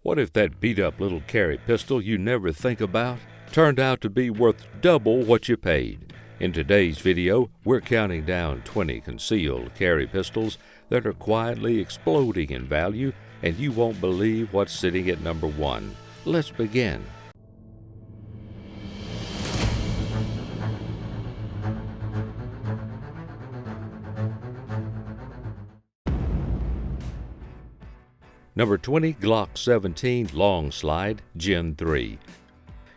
What if that beat-up little carry pistol you never think about turned out to be worth double what you paid? In today's video, we're counting down 20 concealed carry pistols that are quietly exploding in value, and you won't believe what's sitting at number 1. Let's begin. Number 20, Glock 17 Long Slide Gen 3.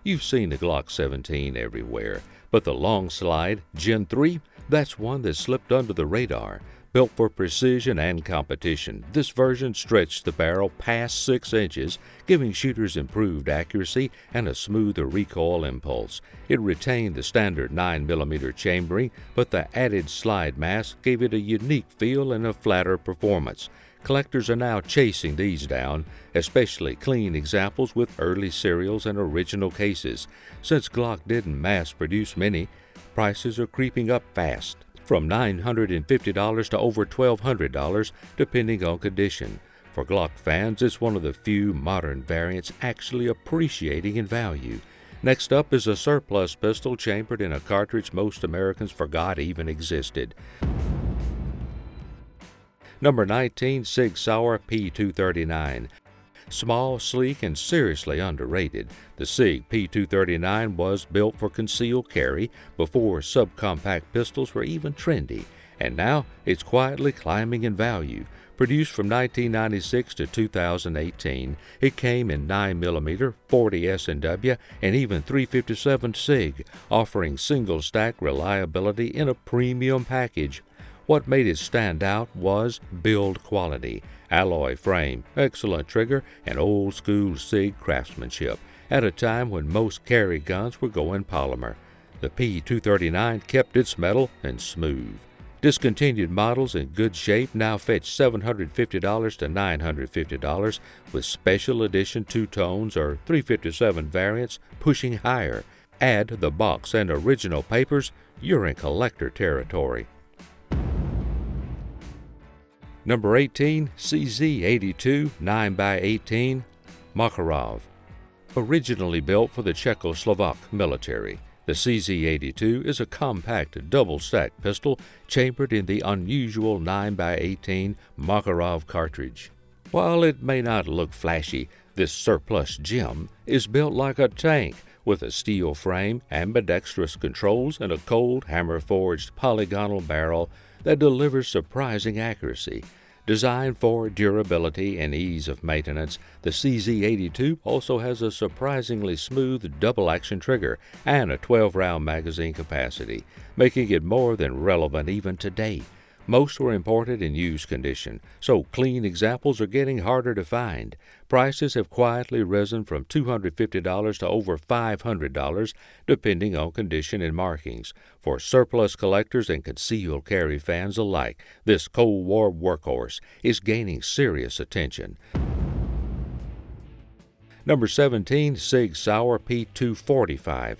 You've seen the Glock 17 everywhere, but the Long Slide Gen 3, that's one that slipped under the radar. Built for precision and competition, this version stretched the barrel past 6 inches, giving shooters improved accuracy and a smoother recoil impulse. It retained the standard 9mm chambering, but the added slide mass gave it a unique feel and a flatter performance. Collectors are now chasing these down, especially clean examples with early serials and original cases. Since Glock didn't mass produce many, prices are creeping up fast, from $950 to over $1,200 depending on condition. For Glock fans, it's one of the few modern variants actually appreciating in value. Next up is a surplus pistol chambered in a cartridge most Americans forgot even existed. Number 19, Sig Sauer P239. Small, sleek, and seriously underrated, the SIG P239 was built for concealed carry before subcompact pistols were even trendy, and now it's quietly climbing in value. Produced from 1996 to 2018, it came in 9mm, 40 S&W, and even 357 SIG, offering single-stack reliability in a premium package. What made it stand out was build quality, alloy frame, excellent trigger, and old-school SIG craftsmanship, at a time when most carry guns were going polymer. The P239 kept its metal and smooth. Discontinued models in good shape now fetch $750 to $950, with special edition two-tones or 357 variants pushing higher. Add the box and original papers, you're in collector territory. Number 18, CZ82 9x18 Makarov. Originally built for the Czechoslovak military, the CZ82 is a compact double-stack pistol chambered in the unusual 9x18 Makarov cartridge. While it may not look flashy, this surplus gem is built like a tank, with a steel frame, ambidextrous controls, and a cold, hammer-forged polygonal barrel that delivers surprising accuracy. Designed for durability and ease of maintenance, the CZ82 also has a surprisingly smooth double-action trigger and a 12-round magazine capacity, making it more than relevant even today. Most were imported in used condition, so clean examples are getting harder to find. Prices have quietly risen from $250 to over $500, depending on condition and markings. For surplus collectors and concealed carry fans alike, this Cold War workhorse is gaining serious attention. Number 17, Sig Sauer P245.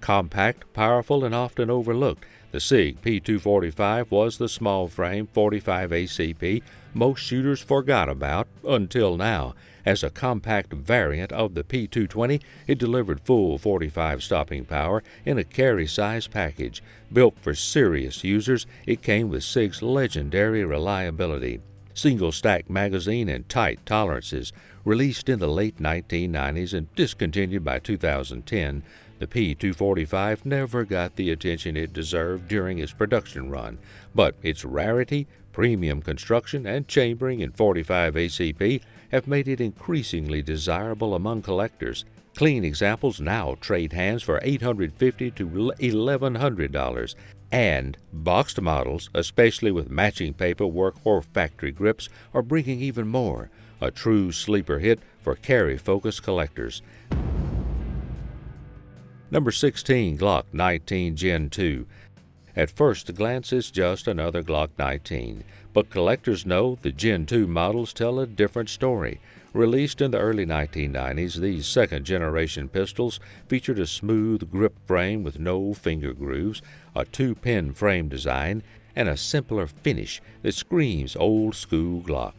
Compact, powerful, and often overlooked, the SIG P245 was the small frame 45 ACP most shooters forgot about until now. As a compact variant of the P220, it delivered full 45 stopping power in a carry-size package. Built for serious users, it came with SIG's legendary reliability. Single-stack magazine and tight tolerances. Released in the late 1990s and discontinued by 2010, the P245 never got the attention it deserved during its production run, but its rarity, premium construction, and chambering in 45 ACP have made it increasingly desirable among collectors. Clean examples now trade hands for $850 to $1,100, and boxed models, especially with matching paperwork or factory grips, are bringing even more. A true sleeper hit for carry-focused collectors. Number 16, Glock 19 Gen 2. At first glance, it's just another Glock 19, but collectors know the Gen 2 models tell a different story. Released in the early 1990s, these second-generation pistols featured a smooth grip frame with no finger grooves, a 2-pin frame design, and a simpler finish that screams old-school Glock.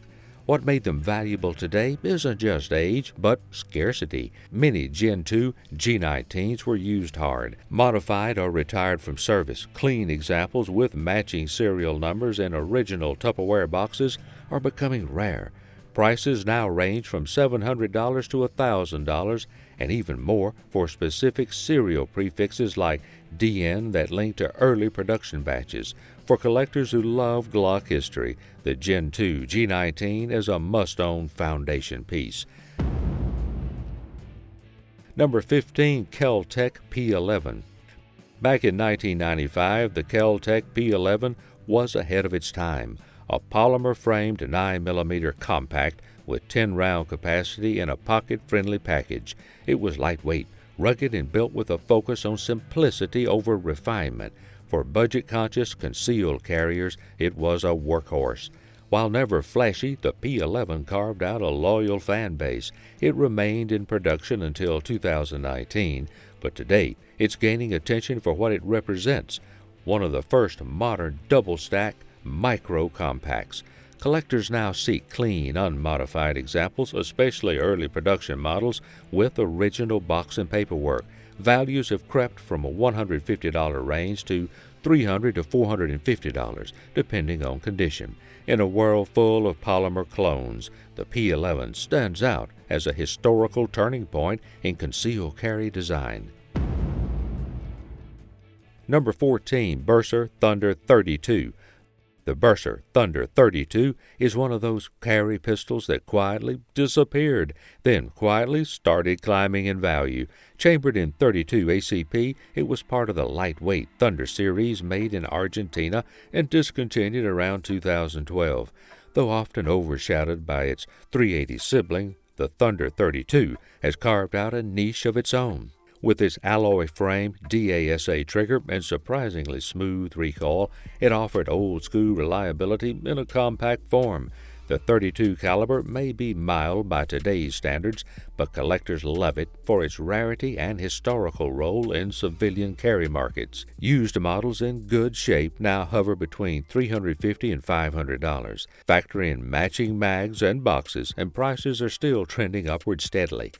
What made them valuable today isn't just age, but scarcity. Many Gen 2 G19s were used hard, modified or retired from service. Clean examples with matching serial numbers and original Tupperware boxes are becoming rare. Prices now range from $700 to $1,000 and even more for specific serial prefixes like DN that link to early production batches. For collectors who love Glock history, the Gen 2 G19 is a must-own foundation piece. Number 15, Kel-Tec P11. Back in 1995, the Kel-Tec P11 was ahead of its time. A polymer-framed 9mm compact with 10-round capacity in a pocket-friendly package. It was lightweight, rugged, and built with a focus on simplicity over refinement. For budget-conscious concealed carriers, it was a workhorse. While never flashy, the P11 carved out a loyal fan base. It remained in production until 2019, but today it's gaining attention for what it represents, one of the first modern double-stack micro compacts. Collectors now seek clean, unmodified examples, especially early production models with original box and paperwork. Values have crept from a $150 range to $300 to $450, depending on condition. In a world full of polymer clones, the P11 stands out as a historical turning point in concealed carry design. Number 14, Berser Thunder 32. The Berser Thunder 32 is one of those carry pistols that quietly disappeared, then quietly started climbing in value. Chambered in 32 ACP, it was part of the lightweight Thunder series made in Argentina and discontinued around 2012. Though often overshadowed by its .380 sibling, the Thunder 32 has carved out a niche of its own. With its alloy-framed DASA trigger and surprisingly smooth recoil, it offered old-school reliability in a compact form. The .32 caliber may be mild by today's standards, but collectors love it for its rarity and historical role in civilian carry markets. Used models in good shape now hover between $350 and $500. Factor in matching mags and boxes, and prices are still trending upward steadily.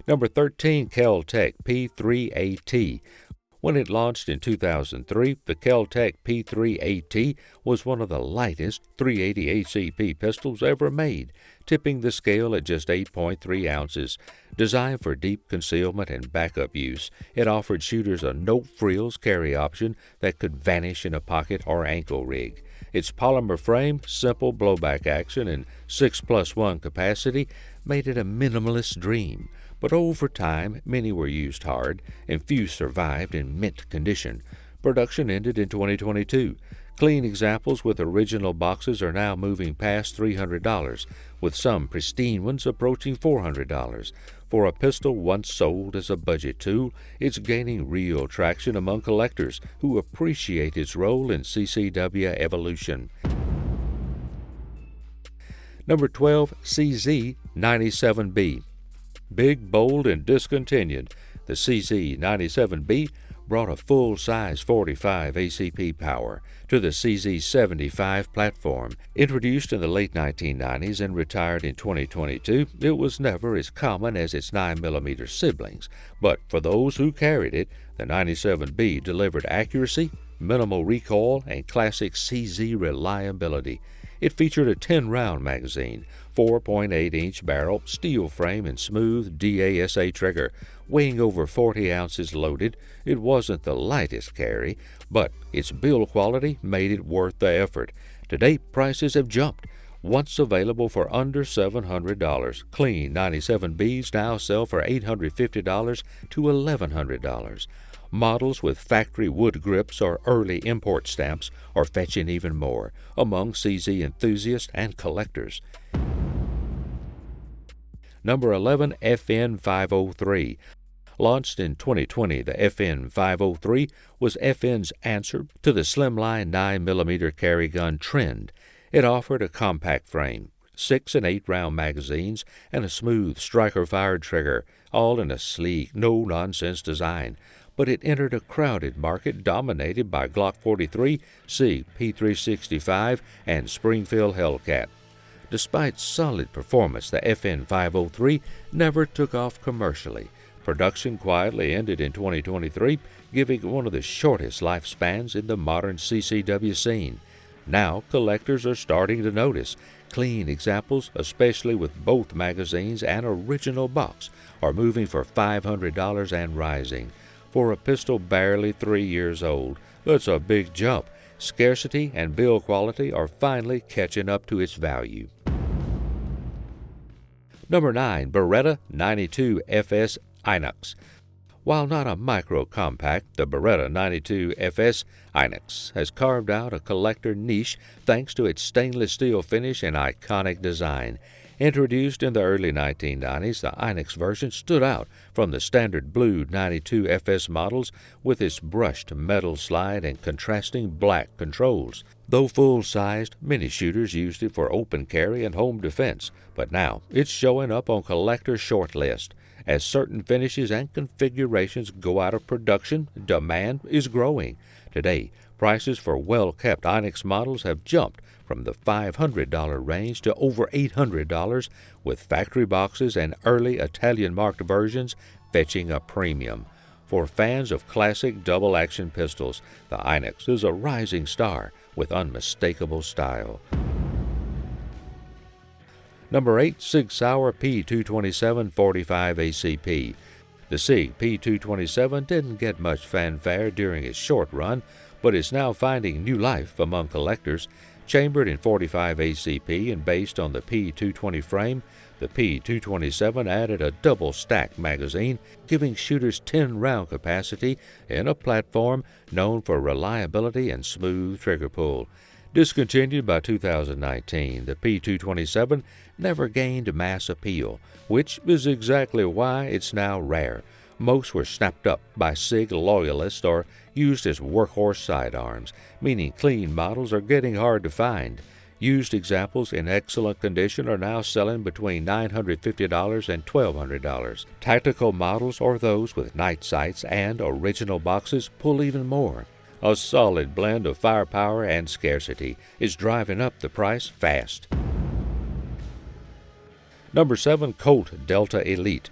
Number 13, Kel-Tec P3AT. When it launched in 2003, the Kel-Tec P3AT was one of the lightest .380 ACP pistols ever made, tipping the scale at just 8.3 ounces. Designed for deep concealment and backup use, it offered shooters a no-frills carry option that could vanish in a pocket or ankle rig. Its polymer frame, simple blowback action, and 6+1 capacity made it a minimalist dream. But over time, many were used hard, and few survived in mint condition. Production ended in 2022. Clean examples with original boxes are now moving past $300, with some pristine ones approaching $400. For a pistol once sold as a budget tool, it's gaining real traction among collectors who appreciate its role in CCW evolution. Number 12, CZ97B. Big, bold, and discontinued, the CZ97B brought a full-size .45 ACP power to the CZ75 platform. Introduced in the late 1990s and retired in 2022, it was never as common as its 9mm siblings, but for those who carried it, the 97B delivered accuracy, minimal recoil, and classic CZ reliability. It featured a 10-round magazine, 4.8-inch barrel, steel frame, and smooth DASA trigger. Weighing over 40 ounces loaded, it wasn't the lightest carry, but its build quality made it worth the effort. Today, prices have jumped. Once available for under $700, clean 97Bs now sell for $850 to $1,100. Models with factory wood grips or early import stamps are fetching even more among CZ enthusiasts and collectors. Number 11, FN503. Launched in 2020, the FN503 was FN's answer to the slimline 9mm carry gun trend. It offered a compact frame, 6 and 8 round magazines, and a smooth striker-fired trigger, all in a sleek, no-nonsense design. but it entered a crowded market dominated by Glock 43, SIG P365, and Springfield Hellcat. Despite solid performance, the FN503 never took off commercially. Production quietly ended in 2023, giving one of the shortest lifespans in the modern CCW scene. Now, collectors are starting to notice. Clean examples, especially with both magazines and original box, are moving for $500 and rising. For a pistol barely 3 years old, that's a big jump. Scarcity and build quality are finally catching up to its value. Number 9. Beretta 92 FS Inox. While not a micro-compact, the Beretta 92 FS Inox has carved out a collector niche thanks to its stainless steel finish and iconic design. Introduced in the early 1990s, the Inox version stood out from the standard blue 92 FS models with its brushed metal slide and contrasting black controls. Though full-sized, many shooters used it for open carry and home defense, but now it's showing up on collector short list. As certain finishes and configurations go out of production, demand is growing. Today, prices for well-kept Inox models have jumped from the $500 range to over $800, with factory boxes and early Italian-marked versions fetching a premium. For fans of classic double-action pistols, the Inox is a rising star with unmistakable style. Number 8. Sig Sauer P227 45 ACP. The SIG P227 didn't get much fanfare during its short run, but is now finding new life among collectors. Chambered in 45 ACP and based on the P220 frame, the P227 added a double-stack magazine, giving shooters 10-round capacity in a platform known for reliability and smooth trigger pull. Discontinued by 2019, the P227 never gained mass appeal, which is exactly why it's now rare. Most were snapped up by SIG loyalists or used as workhorse sidearms, meaning clean models are getting hard to find. Used examples in excellent condition are now selling between $950 and $1,200. Tactical models or those with night sights and original boxes pull even more. A solid blend of firepower and scarcity is driving up the price fast. Number 7. Colt Delta Elite.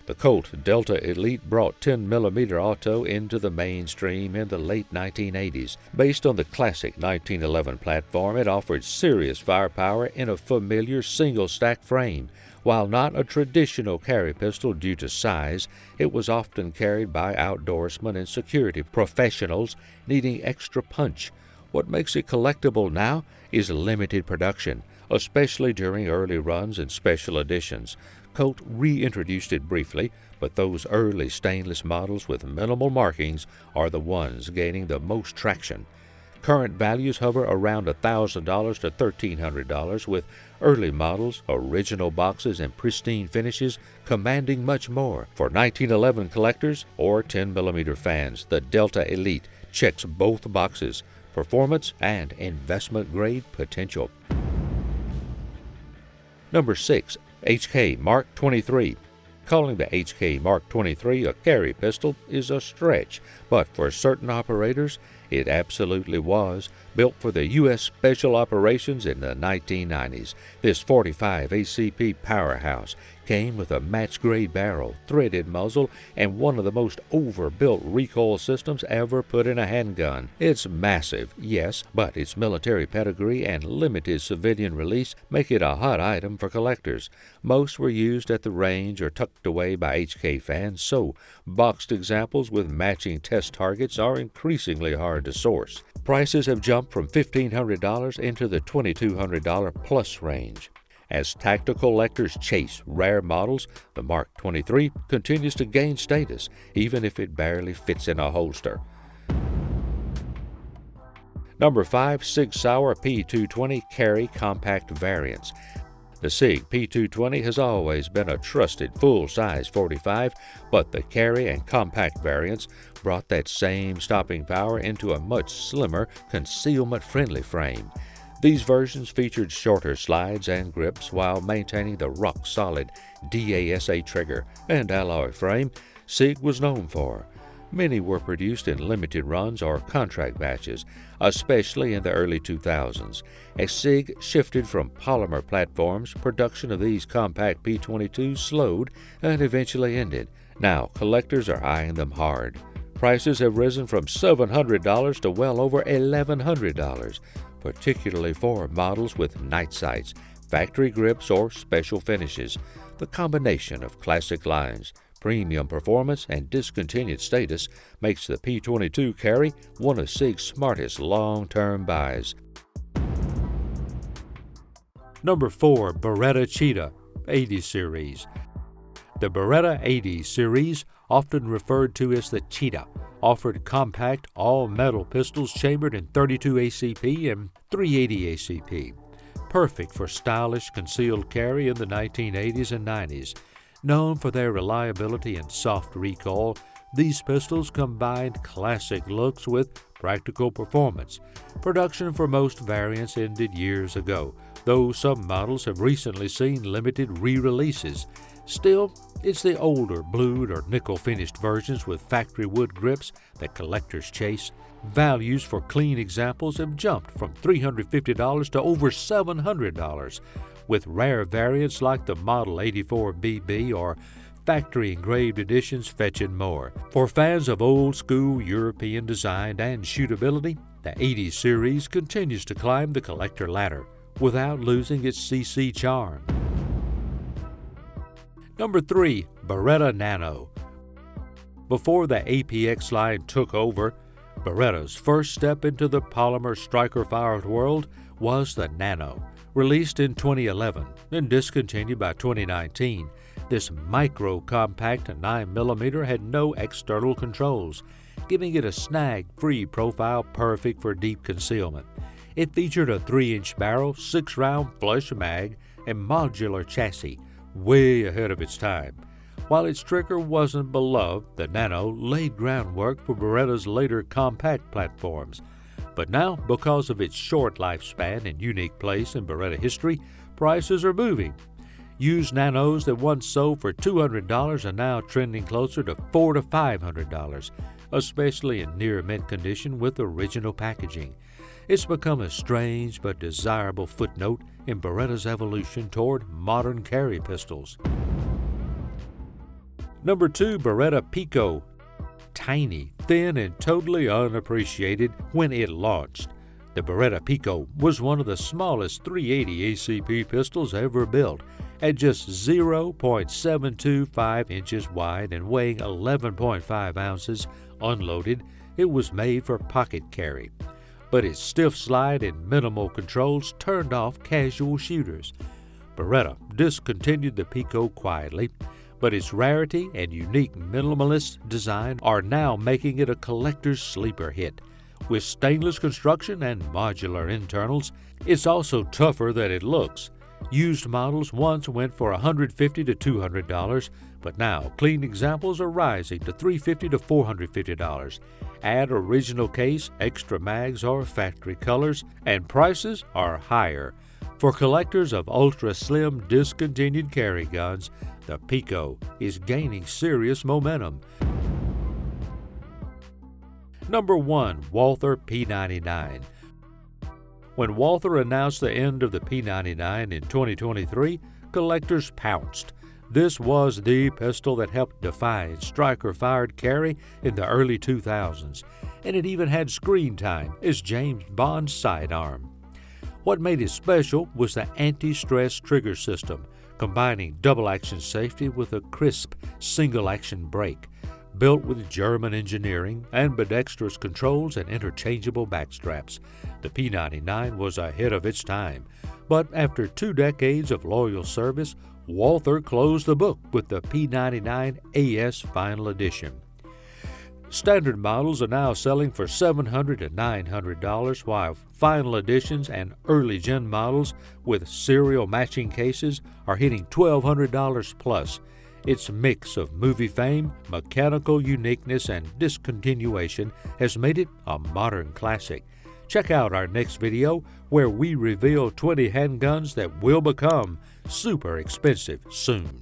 The Colt Delta Elite brought 10mm auto into the mainstream in the late 1980s. Based on the classic 1911 platform, it offered serious firepower in a familiar single-stack frame. While not a traditional carry pistol due to size, it was often carried by outdoorsmen and security professionals needing extra punch. What makes it collectible now is limited production, especially during early runs and special editions. Colt reintroduced it briefly, but those early stainless models with minimal markings are the ones gaining the most traction. Current values hover around $1,000 to $1,300, with early models, original boxes, and pristine finishes commanding much more. For 1911 collectors or 10mm fans, the Delta Elite checks both boxes: performance and investment-grade potential. Number 6. HK Mark 23. Calling the HK Mark 23 a carry pistol is a stretch, but for certain operators, it absolutely was. Built for the U.S. Special Operations in the 1990s, this 45 ACP powerhouse came with a match-grade barrel, threaded muzzle, and one of the most overbuilt recoil systems ever put in a handgun. It's massive, yes, but its military pedigree and limited civilian release make it a hot item for collectors. Most were used at the range or tucked away by HK fans, so boxed examples with matching test targets are increasingly hard to source. Prices have jumped from $1,500 into the $2,200 plus range. As tactical collectors chase rare models, the Mark 23 continues to gain status, even if it barely fits in a holster. Number 5. Sig Sauer P220 Carry Compact Variants. The SIG P220 has always been a trusted full-size 45, but the carry and compact variants brought that same stopping power into a much slimmer, concealment-friendly frame. These versions featured shorter slides and grips while maintaining the rock-solid DASA trigger and alloy frame SIG was known for. Many were produced in limited runs or contract batches, especially in the early 2000s. As SIG shifted from polymer platforms, production of these compact P-22s slowed and eventually ended. Now, collectors are eyeing them hard. Prices have risen from $700 to well over $1,100, particularly for models with night sights, factory grips, or special finishes. The combination of classic lines, premium performance, and discontinued status makes the P-22 carry one of SIG's smartest long-term buys. Number 4. Beretta Cheetah 80 Series. The Beretta 80 Series, often referred to as the Cheetah, offered compact, all-metal pistols chambered in .32 ACP and .380 ACP, perfect for stylish concealed carry in the 1980s and 90s. Known for their reliability and soft recoil, these pistols combined classic looks with practical performance. Production for most variants ended years ago, though some models have recently seen limited re-releases. Still, it's the older blued or nickel-finished versions with factory wood grips that collectors chase. Values for clean examples have jumped from $350 to over $700, with rare variants like the Model 84 BB or factory-engraved editions fetching more. For fans of old-school European design and shootability, the 80 series continues to climb the collector ladder without losing its CC charm. Number 3. Beretta Nano. Before the APX line took over, Beretta's first step into the polymer striker-fired world was the Nano. Released in 2011 and discontinued by 2019, this micro-compact 9mm had no external controls, giving it a snag-free profile perfect for deep concealment. It featured a 3-inch barrel, 6-round flush mag, and modular chassis, way ahead of its time. While its trigger wasn't beloved, the Nano laid groundwork for Beretta's later compact platforms. But now, because of its short lifespan and unique place in Beretta history, prices are moving. Used Nanos that once sold for $200 are now trending closer to $400 to $500, especially in near mint condition with original packaging. It's become a strange but desirable footnote in Beretta's evolution toward modern carry pistols. Number 2. Beretta Pico. Tiny, thin, and totally unappreciated when it launched. The Beretta Pico was one of the smallest .380 ACP pistols ever built, at just 0.725 inches wide and weighing 11.5 ounces. Unloaded, it was made for pocket carry. But its stiff slide and minimal controls turned off casual shooters. Beretta discontinued the Pico quietly, but its rarity and unique minimalist design are now making it a collector's sleeper hit. With stainless construction and modular internals, it's also tougher than it looks. Used models once went for $150 to $200, but now clean examples are rising to $350 to $450. Add original case, extra mags, or factory colors, and prices are higher. For collectors of ultra-slim discontinued carry guns, the Pico is gaining serious momentum. Number 1. Walther P99. When Walther announced the end of the P99 in 2023, collectors pounced. This was the pistol that helped define striker-fired carry in the early 2000s, and it even had screen time as James Bond's sidearm. What made it special was the anti-stress trigger system, combining double-action safety with a crisp single-action brake. Built with German engineering, ambidextrous controls, and interchangeable backstraps, the P99 was ahead of its time. But after 2 decades of loyal service, Walther closed the book with the P99 AS Final Edition. Standard models are now selling for $700 to $900, while final editions and early-gen models with serial matching cases are hitting $1,200 plus. Its mix of movie fame, mechanical uniqueness, and discontinuation has made it a modern classic. Check out our next video where we reveal 20 handguns that will become super expensive soon.